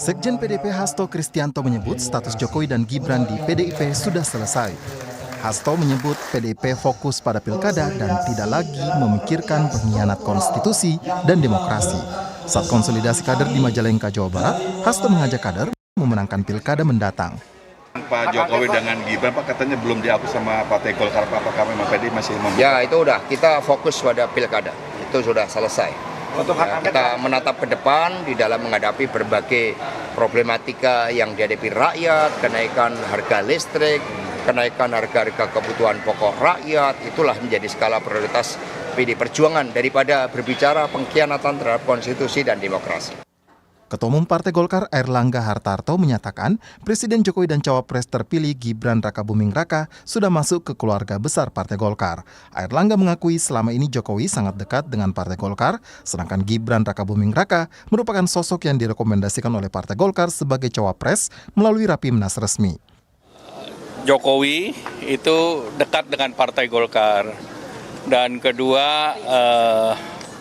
Sekjen PDIP Hasto Kristianto menyebut status Jokowi dan Gibran di PDIP sudah selesai. Hasto menyebut PDIP fokus pada pilkada dan tidak lagi memikirkan pengkhianat konstitusi dan demokrasi. Saat konsolidasi kader di Majalengka, Jawa Barat, Hasto mengajak kader memenangkan pilkada mendatang. Pak Jokowi dengan Gibran, Pak, katanya belum diakui sama Partai Golkar. Apakah memang PDI masih membuka? Ya, itu udah, kita fokus pada pilkada, itu sudah selesai. Ya, kita menatap ke depan di dalam menghadapi berbagai problematika yang dihadapi rakyat, kenaikan harga listrik, kenaikan harga-harga kebutuhan pokok rakyat, itulah menjadi skala prioritas PDI Perjuangan daripada berbicara pengkhianatan terhadap konstitusi dan demokrasi. Ketua Umum Partai Golkar Airlangga Hartarto menyatakan Presiden Jokowi dan Cawapres terpilih Gibran Rakabuming Raka sudah masuk ke keluarga besar Partai Golkar. Airlangga mengakui selama ini Jokowi sangat dekat dengan Partai Golkar, sedangkan Gibran Rakabuming Raka merupakan sosok yang direkomendasikan oleh Partai Golkar sebagai Cawapres melalui Rapimnas resmi. Jokowi itu dekat dengan Partai Golkar, dan kedua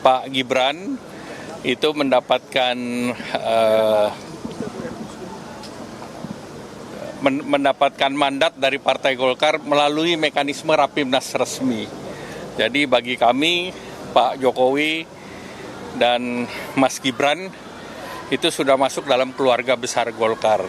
Pak Gibran itu mendapatkan mandat dari Partai Golkar melalui mekanisme Rapimnas resmi. Jadi bagi kami Pak Jokowi dan Mas Gibran itu sudah masuk dalam keluarga besar Golkar.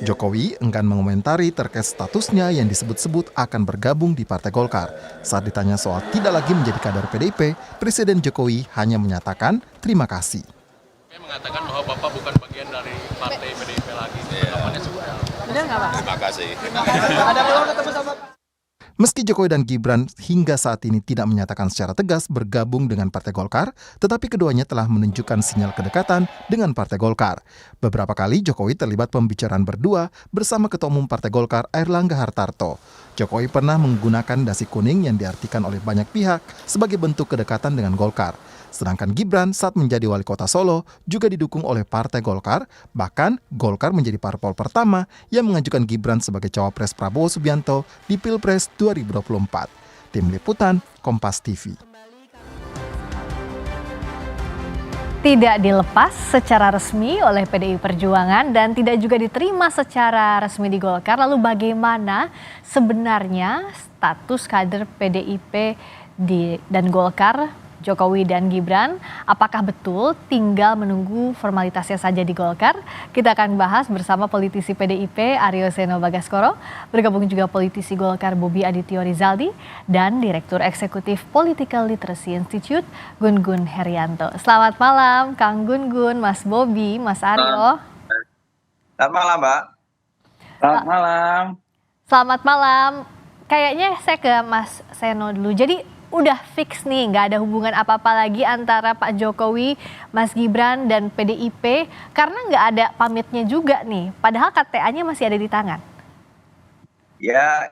Jokowi enggan mengomentari terkait statusnya yang disebut-sebut akan bergabung di Partai Golkar. Saat ditanya soal tidak lagi menjadi kader PDIP, Presiden Jokowi hanya menyatakan terima kasih. Saya mengatakan bahwa Bapak bukan bagian dari partai PDIP lagi. Benar nggak, Pak? Terima kasih. Ada peluang ketemu sama Pak? Meski Jokowi dan Gibran hingga saat ini tidak menyatakan secara tegas bergabung dengan Partai Golkar, tetapi keduanya telah menunjukkan sinyal kedekatan dengan Partai Golkar. Beberapa kali Jokowi terlibat pembicaraan berdua bersama Ketua Umum Partai Golkar Airlangga Hartarto. Jokowi pernah menggunakan dasi kuning yang diartikan oleh banyak pihak sebagai bentuk kedekatan dengan Golkar. Sedangkan Gibran saat menjadi wali kota Solo juga didukung oleh Partai Golkar, bahkan Golkar menjadi parpol pertama yang mengajukan Gibran sebagai cawapres Prabowo Subianto di Pilpres 2024. Tim Liputan, Kompas TV. Tidak dilepas secara resmi oleh PDI Perjuangan dan tidak juga diterima secara resmi di Golkar. Lalu bagaimana sebenarnya status kader PDIP dan Golkar, Jokowi dan Gibran? Apakah betul tinggal menunggu formalitasnya saja di Golkar? Kita akan bahas bersama politisi PDIP Aryo Seno Bagaskoro, bergabung juga politisi Golkar Bobi Adityo Rizaldi, dan Direktur Eksekutif Political Literacy Institute Gun Gun Herianto. Selamat malam Kang Gun Gun, Mas Bobi, Mas Aryo. Selamat malam, Mbak. Selamat malam. Selamat malam. Kayaknya saya ke Mas Seno dulu. Jadi udah fix nih, nggak ada hubungan apa-apa lagi antara Pak Jokowi, Mas Gibran, dan PDIP, karena nggak ada pamitnya juga nih, padahal KTA-nya masih ada di tangan. Ya,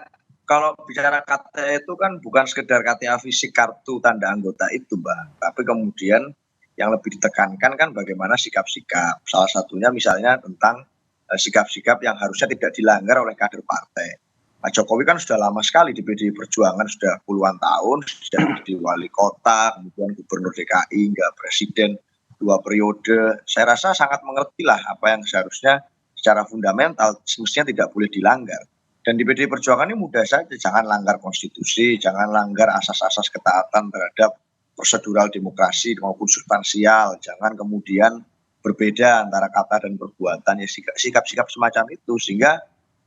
kalau bicara KTA itu kan bukan sekedar KTA fisik kartu tanda anggota itu, Mbak. Tapi kemudian yang lebih ditekankan kan bagaimana sikap-sikap. Salah satunya misalnya tentang sikap-sikap yang harusnya tidak dilanggar oleh kader partai. Pak Jokowi kan sudah lama sekali di PDI Perjuangan, sudah puluhan tahun, sudah di wali kota, kemudian gubernur DKI, hingga presiden 2 periode. Saya rasa sangat mengerti lah apa yang seharusnya secara fundamental semestinya tidak boleh dilanggar. Dan di PDI Perjuangan ini mudah saja, jangan langgar konstitusi, jangan langgar asas-asas ketaatan terhadap prosedural demokrasi maupun substansial, jangan kemudian berbeda antara kata dan perbuatan, ya sikap-sikap semacam itu. Sehingga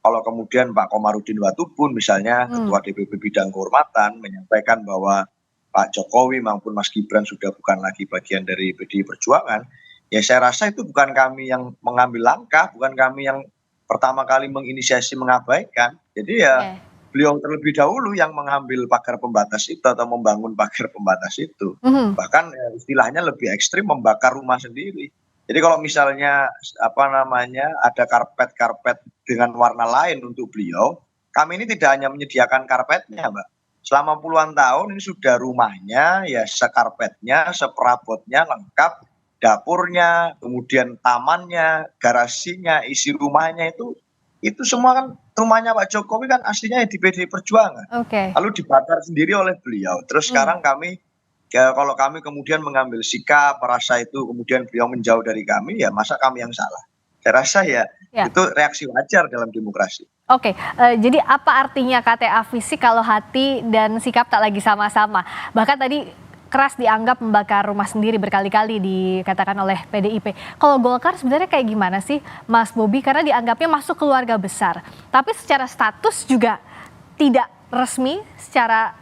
kalau kemudian Pak Komarudin Watubun misalnya Ketua DPP Bidang Kehormatan menyampaikan bahwa Pak Jokowi maupun Mas Gibran sudah bukan lagi bagian dari PDI Perjuangan, ya saya rasa itu bukan kami yang mengambil langkah, bukan kami yang pertama kali menginisiasi mengabaikan. Jadi ya beliau terlebih dahulu yang mengambil pagar pembatas itu atau membangun pagar pembatas itu. Bahkan istilahnya lebih ekstrim, membakar rumah sendiri. Jadi kalau misalnya ada karpet-karpet dengan warna lain untuk beliau, kami ini tidak hanya menyediakan karpetnya, Mbak. Selama puluhan tahun ini sudah rumahnya, ya sekarpetnya, seperabotnya lengkap, dapurnya, kemudian tamannya, garasinya, isi rumahnya itu semua kan rumahnya Pak Jokowi kan aslinya di PDI Perjuangan. Lalu dibakar sendiri oleh beliau. Terus sekarang kami kalau kami kemudian mengambil sikap, merasa itu kemudian beliau menjauh dari kami, ya masa kami yang salah? Saya rasa ya Ya. itu reaksi wajar dalam demokrasi. Oke, jadi apa artinya KTA fisik kalau hati dan sikap tak lagi sama-sama? Bahkan tadi keras dianggap membakar rumah sendiri berkali-kali dikatakan oleh PDIP. Kalau Golkar sebenarnya kayak gimana sih Mas Bobi? Karena dianggapnya masuk keluarga besar. Tapi secara status juga tidak resmi, secara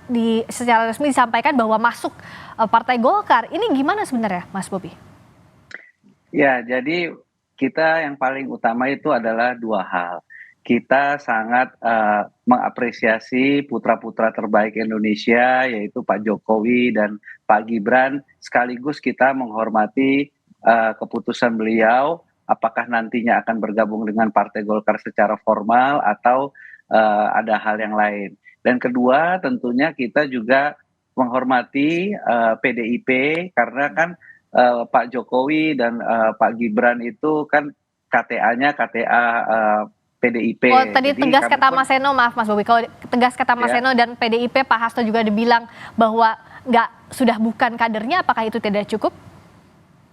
resmi disampaikan bahwa masuk Partai Golkar. Ini gimana sebenarnya Mas Bobi? Ya, jadi kita yang paling utama itu adalah dua hal. Kita sangat mengapresiasi putra-putra terbaik Indonesia, yaitu Pak Jokowi dan Pak Gibran. Sekaligus kita menghormati keputusan beliau, apakah nantinya akan bergabung dengan Partai Golkar secara formal atau ada hal yang lain. Dan kedua, tentunya kita juga menghormati PDIP, karena kan Pak Jokowi dan Pak Gibran itu kan KTA-nya KTA PDIP. Oh, tadi Jadi tegas kami kata pun- Mas Seno, maaf Mas Bobi, kalau tegas kata Mas Ya. Seno dan PDIP, Pak Hasto juga dibilang bahwa sudah bukan kadernya, apakah itu tidak cukup?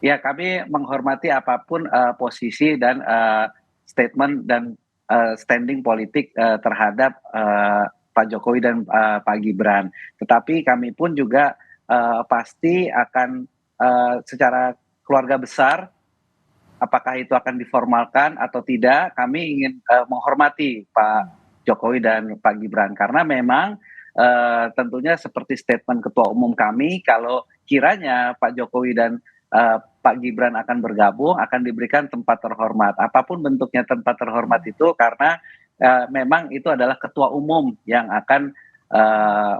Ya, kami menghormati apapun posisi dan statement dan standing politik terhadap Pak Jokowi dan Pak Gibran. Tetapi kami pun juga pasti akan secara keluarga besar, apakah itu akan diformalkan atau tidak, kami ingin menghormati Pak Jokowi dan Pak Gibran. Karena memang tentunya seperti statement Ketua Umum kami, kalau kiranya Pak Jokowi dan Pak Gibran akan bergabung, akan diberikan tempat terhormat. Apapun bentuknya tempat terhormat itu, karena memang itu adalah Ketua Umum yang akan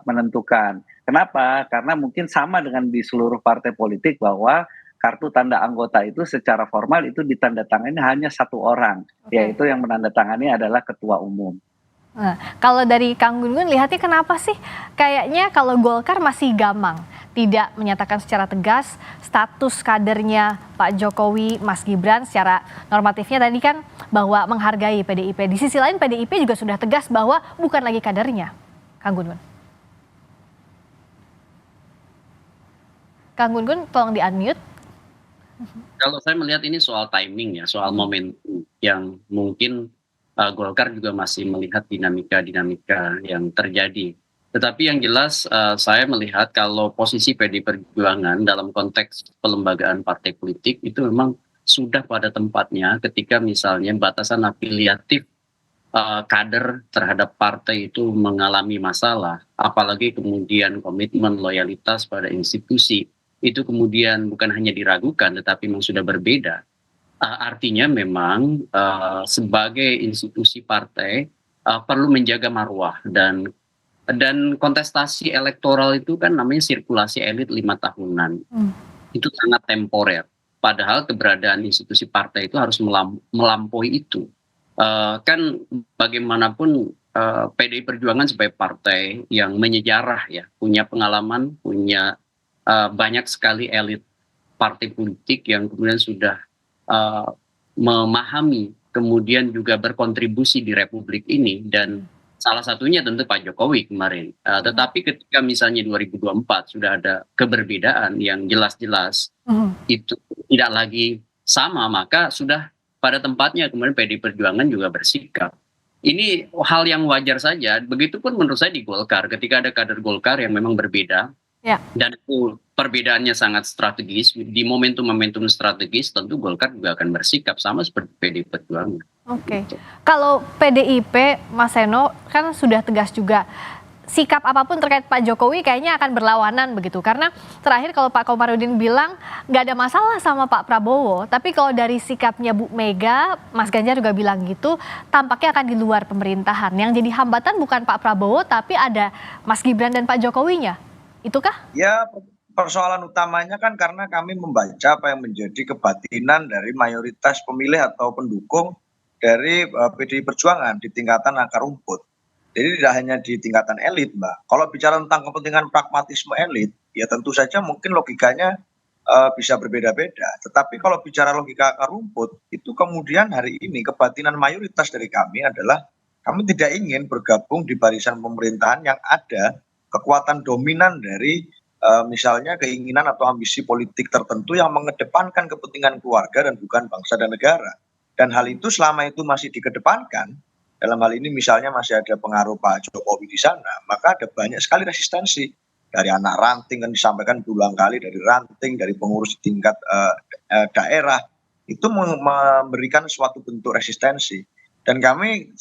menentukan. Kenapa? Karena mungkin sama dengan di seluruh partai politik, bahwa kartu tanda anggota itu secara formal itu ditandatangani hanya satu orang, yaitu yang menandatangani adalah Ketua Umum. Nah, kalau dari Kang Gun-Gun lihatnya kenapa sih kayaknya kalau Golkar masih gamang, tidak menyatakan secara tegas status kadernya Pak Jokowi, Mas Gibran secara normatifnya tadi kan bahwa menghargai PDIP. Di sisi lain PDIP juga sudah tegas bahwa bukan lagi kadernya. Kang Gun-Gun. Kang Gun-Gun tolong di-unmute. Kalau saya melihat ini soal timing ya, soal momentum yang mungkin Golkar juga masih melihat dinamika-dinamika yang terjadi. Tetapi yang jelas saya melihat kalau posisi PD Perjuangan dalam konteks pelembagaan partai politik itu memang sudah pada tempatnya ketika misalnya batasan afiliatif kader terhadap partai itu mengalami masalah, apalagi kemudian komitmen loyalitas pada institusi itu kemudian bukan hanya diragukan tetapi memang sudah berbeda. Artinya memang sebagai institusi partai perlu menjaga marwah, dan kontestasi elektoral itu kan namanya sirkulasi elit 5 tahunan. Itu sangat temporer, padahal keberadaan institusi partai itu harus melampaui itu. Kan bagaimanapun PDI Perjuangan sebagai partai yang menyejarah ya, punya pengalaman, punya banyak sekali elit partai politik yang kemudian sudah memahami, kemudian juga berkontribusi di Republik ini, dan salah satunya tentu Pak Jokowi kemarin. Tetapi ketika misalnya 2024 sudah ada keberbedaan yang jelas-jelas itu tidak lagi sama, maka sudah pada tempatnya kemudian PDI Perjuangan juga bersikap. Ini hal yang wajar saja. Begitupun menurut saya di Golkar, ketika ada kader Golkar yang memang berbeda, dan itu perbedaannya sangat strategis, di momentum-momentum strategis tentu Golkar juga akan bersikap sama seperti PDI Perjuangan. Oke. Kalau PDIP, Mas Seno kan sudah tegas juga. Sikap apapun terkait Pak Jokowi kayaknya akan berlawanan begitu. Karena terakhir kalau Pak Komarudin bilang nggak ada masalah sama Pak Prabowo. Tapi kalau dari sikapnya Bu Mega, Mas Ganjar juga bilang gitu, tampaknya akan di luar pemerintahan. Yang jadi hambatan bukan Pak Prabowo, tapi ada Mas Gibran dan Pak Jokowinya. Itukah? Ya, persoalan utamanya kan karena kami membaca apa yang menjadi kebatinan dari mayoritas pemilih atau pendukung dari PDI Perjuangan di tingkatan akar rumput. Jadi tidak hanya di tingkatan elit, Mbak. Kalau bicara tentang kepentingan pragmatisme elit, ya tentu saja mungkin logikanya bisa berbeda-beda. Tetapi kalau bicara logika akar rumput, itu kemudian hari ini kebatinan mayoritas dari kami adalah kami tidak ingin bergabung di barisan pemerintahan yang ada kekuatan dominan dari misalnya keinginan atau ambisi politik tertentu yang mengedepankan kepentingan keluarga dan bukan bangsa dan negara. Dan hal itu selama itu masih dikedepankan, dalam hal ini misalnya masih ada pengaruh Pak Jokowi di sana, maka ada banyak sekali resistensi dari anak ranting, kan disampaikan berulang kali, dari ranting, dari pengurus di tingkat daerah, itu memberikan suatu bentuk resistensi. Dan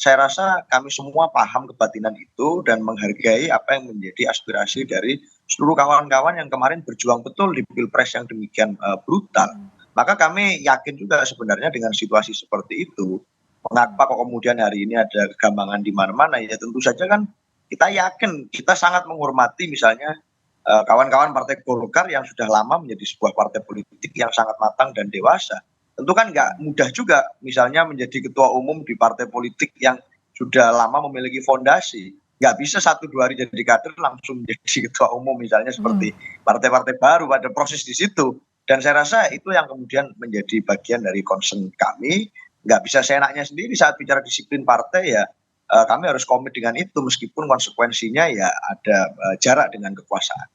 saya rasa kami semua paham kebatinan itu dan menghargai apa yang menjadi aspirasi dari seluruh kawan-kawan yang kemarin berjuang betul di Pilpres yang demikian brutal. Maka kami yakin juga sebenarnya dengan situasi seperti itu, mengapa kok kemudian hari ini ada kegambangan di mana-mana, ya tentu saja kan kita yakin, kita sangat menghormati misalnya kawan-kawan Partai Golkar yang sudah lama menjadi sebuah partai politik yang sangat matang dan dewasa. Tentu kan nggak mudah juga misalnya menjadi ketua umum di partai politik yang sudah lama memiliki fondasi. Nggak bisa 1-2 hari jadi kader langsung menjadi ketua umum misalnya seperti partai-partai baru, ada proses di situ. Dan saya rasa itu yang kemudian menjadi bagian dari concern kami. Nggak bisa seenaknya sendiri saat bicara disiplin partai, ya kami harus komit dengan itu meskipun konsekuensinya ya ada jarak dengan kekuasaan.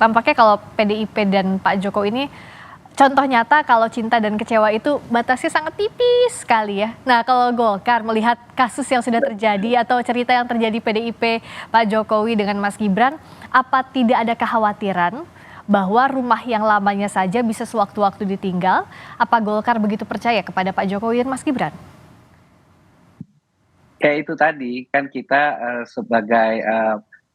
Tampaknya kalau PDIP dan Pak Jokowi ini contoh nyata kalau cinta dan kecewa itu batasnya sangat tipis sekali ya. Nah, kalau Golkar melihat kasus yang sudah terjadi atau cerita yang terjadi PDIP Pak Jokowi dengan Mas Gibran, apa tidak ada kekhawatiran bahwa rumah yang lamanya saja bisa sewaktu-waktu ditinggal? Apa Golkar begitu percaya kepada Pak Jokowi dan Mas Gibran? Kayak itu tadi, kan kita sebagai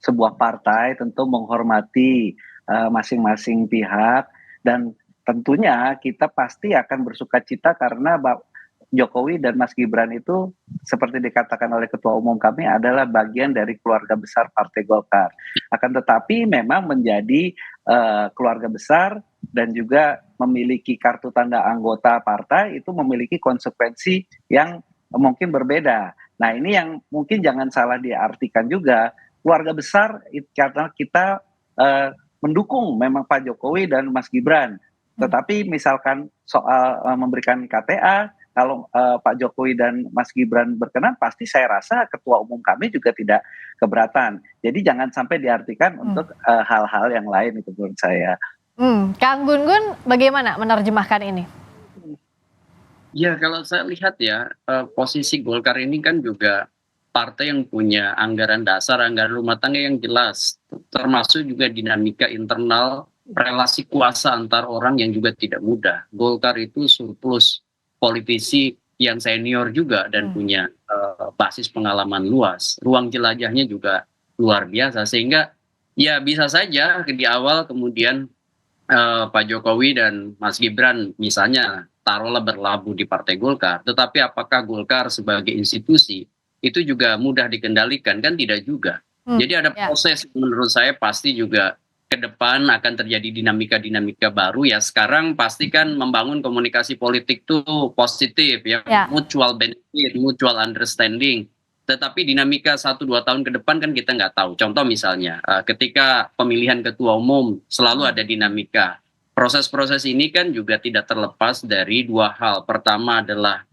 sebuah partai tentu menghormati masing-masing pihak, dan tentunya kita pasti akan bersuka cita karena Jokowi dan Mas Gibran itu seperti dikatakan oleh Ketua Umum kami adalah bagian dari keluarga besar Partai Golkar. Akan tetapi memang menjadi keluarga besar dan juga memiliki kartu tanda anggota partai itu memiliki konsekuensi yang mungkin berbeda. Nah, ini yang mungkin jangan salah diartikan juga, keluarga besar karena kita mendukung memang Pak Jokowi dan Mas Gibran. Tetapi misalkan soal memberikan KTA, kalau Pak Jokowi dan Mas Gibran berkenan, pasti saya rasa Ketua Umum kami juga tidak keberatan. Jadi jangan sampai diartikan untuk hal-hal yang lain itu menurut saya. Kang Gun-Gun bagaimana menerjemahkan ini? Ya, kalau saya lihat ya, posisi Golkar ini kan juga partai yang punya anggaran dasar, anggaran rumah tangga yang jelas, termasuk juga dinamika internal relasi kuasa antar orang yang juga tidak mudah. Golkar itu surplus politisi yang senior juga dan punya basis pengalaman luas. Ruang jelajahnya juga luar biasa, sehingga ya bisa saja di awal kemudian Pak Jokowi dan Mas Gibran misalnya taruhlah berlabuh di Partai Golkar, tetapi apakah Golkar sebagai institusi itu juga mudah dikendalikan? Kan tidak juga. Jadi ada proses menurut saya pasti juga ke depan akan terjadi dinamika-dinamika baru ya. Sekarang pastikan membangun komunikasi politik tuh positif ya, mutual benefit, mutual understanding. Tetapi dinamika 1-2 tahun ke depan kan kita nggak tahu. Contoh misalnya ketika pemilihan ketua umum selalu ada dinamika. Proses-proses ini kan juga tidak terlepas dari dua hal. Pertama adalah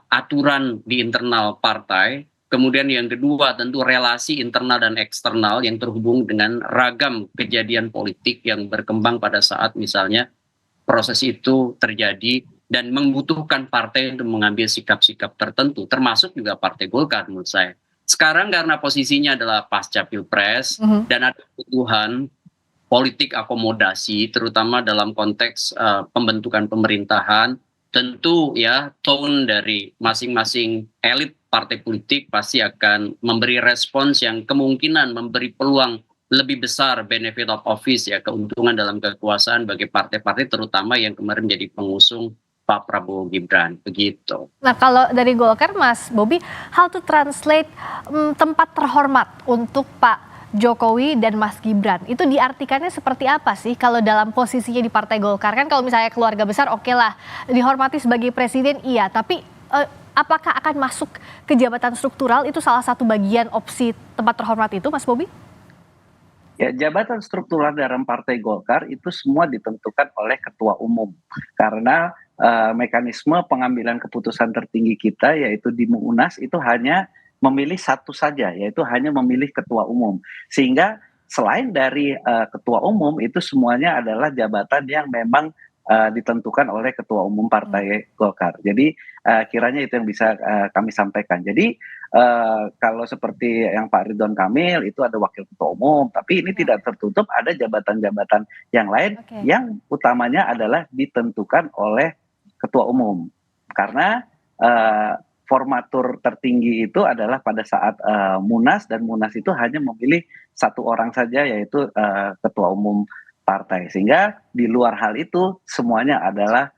aturan di internal partai. Kemudian yang kedua tentu relasi internal dan eksternal yang terhubung dengan ragam kejadian politik yang berkembang pada saat misalnya proses itu terjadi dan membutuhkan partai untuk mengambil sikap-sikap tertentu, termasuk juga Partai Golkar menurut saya. Sekarang karena posisinya adalah pasca Pilpres dan ada kebutuhan politik akomodasi, terutama dalam konteks pembentukan pemerintahan, tentu ya tone dari masing-masing elit partai politik pasti akan memberi respons yang kemungkinan memberi peluang lebih besar benefit of office ya, keuntungan dalam kekuasaan bagi partai-partai terutama yang kemarin menjadi pengusung Pak Prabowo Gibran, begitu. Nah, kalau dari Golkar, Mas Bobi, how to translate tempat terhormat untuk Pak Jokowi dan Mas Gibran, itu diartikannya seperti apa sih kalau dalam posisinya di Partai Golkar? Kan kalau misalnya keluarga besar oke lah, dihormati sebagai presiden iya, tapi apakah akan masuk ke jabatan struktural itu salah satu bagian opsi tempat terhormat itu, Mas Bobi? Ya, jabatan struktural dalam Partai Golkar itu semua ditentukan oleh Ketua Umum. Karena mekanisme pengambilan keputusan tertinggi kita yaitu di Munas itu hanya memilih satu saja, yaitu hanya memilih Ketua Umum. Sehingga selain dari ketua umum itu semuanya adalah jabatan yang memang ditentukan oleh ketua umum Partai Golkar. Jadi kiranya itu yang bisa kami sampaikan. Jadi kalau seperti yang Pak Ridwan Kamil itu ada wakil ketua umum, tapi ini tidak tertutup ada jabatan-jabatan yang lain yang utamanya adalah ditentukan oleh ketua umum. Karena formatur tertinggi itu adalah pada saat Munas, dan Munas itu hanya memilih satu orang saja, yaitu ketua umum partai. Sehingga di luar hal itu semuanya adalah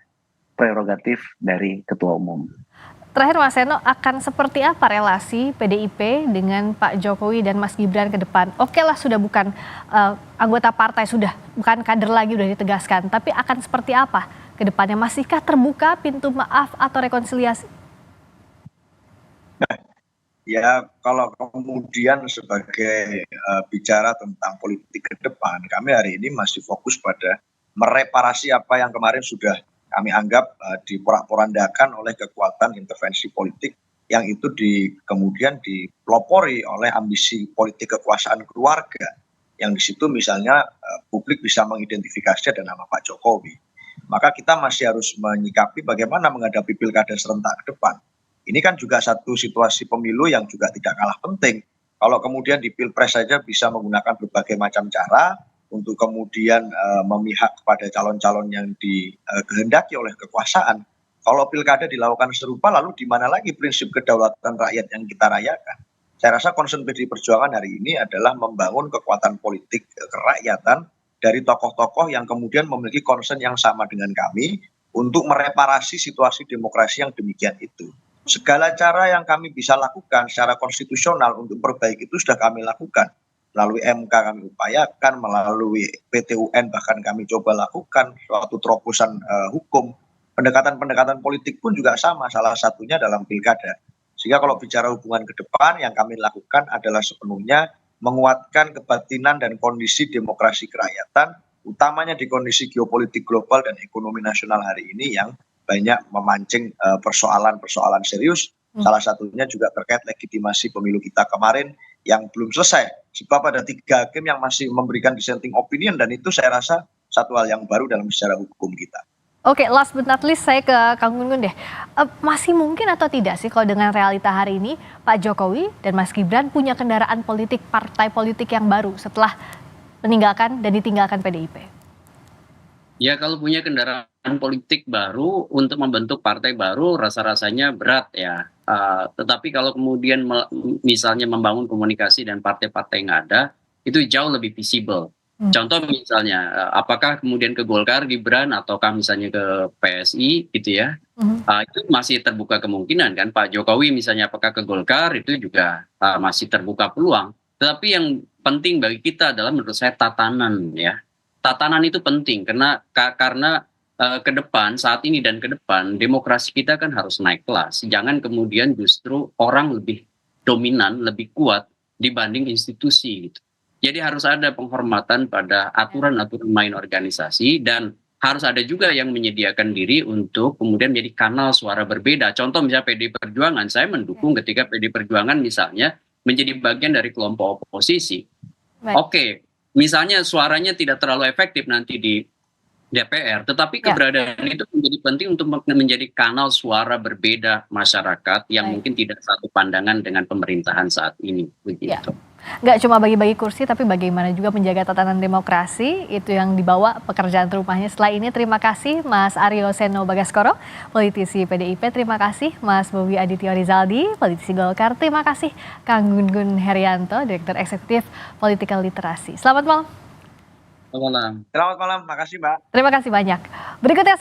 prerogatif dari ketua umum. Terakhir Mas Seno, akan seperti apa relasi PDIP dengan Pak Jokowi dan Mas Gibran ke depan? Oke lah, sudah bukan anggota partai, sudah bukan kader lagi, sudah ditegaskan. Tapi akan seperti apa ke depannya? Masihkah terbuka pintu maaf atau rekonsiliasi? Ya, kalau kemudian sebagai bicara tentang politik ke depan, kami hari ini masih fokus pada mereparasi apa yang kemarin sudah kami anggap diporak-porandakan oleh kekuatan intervensi politik yang itu kemudian dipelopori oleh ambisi politik kekuasaan keluarga, yang di situ misalnya publik bisa mengidentifikasi ada nama Pak Jokowi. Maka kita masih harus menyikapi bagaimana menghadapi pilkada serentak ke depan. Ini kan juga satu situasi pemilu yang juga tidak kalah penting. Kalau kemudian di Pilpres saja bisa menggunakan berbagai macam cara untuk kemudian memihak kepada calon-calon yang dikehendaki oleh kekuasaan. Kalau pilkada dilakukan serupa, lalu di mana lagi prinsip kedaulatan rakyat yang kita rayakan? Saya rasa concern PDI Perjuangan hari ini adalah membangun kekuatan politik kerakyatan dari tokoh-tokoh yang kemudian memiliki concern yang sama dengan kami untuk mereparasi situasi demokrasi yang demikian itu. Segala cara yang kami bisa lakukan secara konstitusional untuk perbaiki itu sudah kami lakukan. Melalui MK kami upayakan, melalui PT UN bahkan kami coba lakukan suatu terobosan hukum. Pendekatan-pendekatan politik pun juga sama, salah satunya dalam pilkada. Sehingga kalau bicara hubungan ke depan, yang kami lakukan adalah sepenuhnya menguatkan kebatinan dan kondisi demokrasi kerakyatan, utamanya di kondisi geopolitik global dan ekonomi nasional hari ini yang banyak memancing persoalan-persoalan serius. Salah satunya juga terkait legitimasi pemilu kita kemarin yang belum selesai. Sebab ada 3 hakim yang masih memberikan dissenting opinion, dan itu saya rasa satu hal yang baru dalam sejarah hukum kita. Oke, last but not least saya ke Kang Gun Gun deh. Masih mungkin atau tidak sih kalau dengan realita hari ini Pak Jokowi dan Mas Gibran punya kendaraan politik, partai politik yang baru setelah meninggalkan dan ditinggalkan PDIP? Ya, kalau punya kendaraan politik baru untuk membentuk partai baru rasa-rasanya berat ya. Tetapi kalau kemudian misalnya membangun komunikasi dan partai-partai yang ada, itu jauh lebih visible. Contoh misalnya, apakah kemudian ke Golkar, Gibran, ataukah misalnya ke PSI gitu ya. Itu masih terbuka kemungkinan kan. Pak Jokowi misalnya apakah ke Golkar, itu juga masih terbuka peluang. Tetapi yang penting bagi kita adalah menurut saya tatanan ya. Tatanan itu penting karena ke depan, saat ini dan ke depan, demokrasi kita kan harus naik kelas. Jangan kemudian justru orang lebih dominan, lebih kuat dibanding institusi gitu. Jadi harus ada penghormatan pada aturan-aturan main organisasi, dan harus ada juga yang menyediakan diri untuk kemudian menjadi kanal suara berbeda. Contoh misalnya PDI Perjuangan, saya mendukung ketika PDI Perjuangan misalnya menjadi bagian dari kelompok oposisi. Oke, misalnya suaranya tidak terlalu efektif nanti di DPR, tetapi keberadaan itu menjadi penting untuk menjadi kanal suara berbeda masyarakat yang mungkin tidak satu pandangan dengan pemerintahan saat ini. Begitu. Nggak cuma bagi-bagi kursi, tapi bagaimana juga menjaga tatanan demokrasi, itu yang dibawa pekerjaan rumahnya. Setelah ini terima kasih Mas Aryo Seno Bagaskoro, politisi PDIP. Terima kasih Mas Bobi Aditya Rizaldi, politisi Golkar. Terima kasih Kang Gun Gun Herianto, Direktur Eksekutif Political Literasi. Selamat malam. Selamat malam. Selamat malam, makasih Mbak. Terima kasih banyak. Berikutnya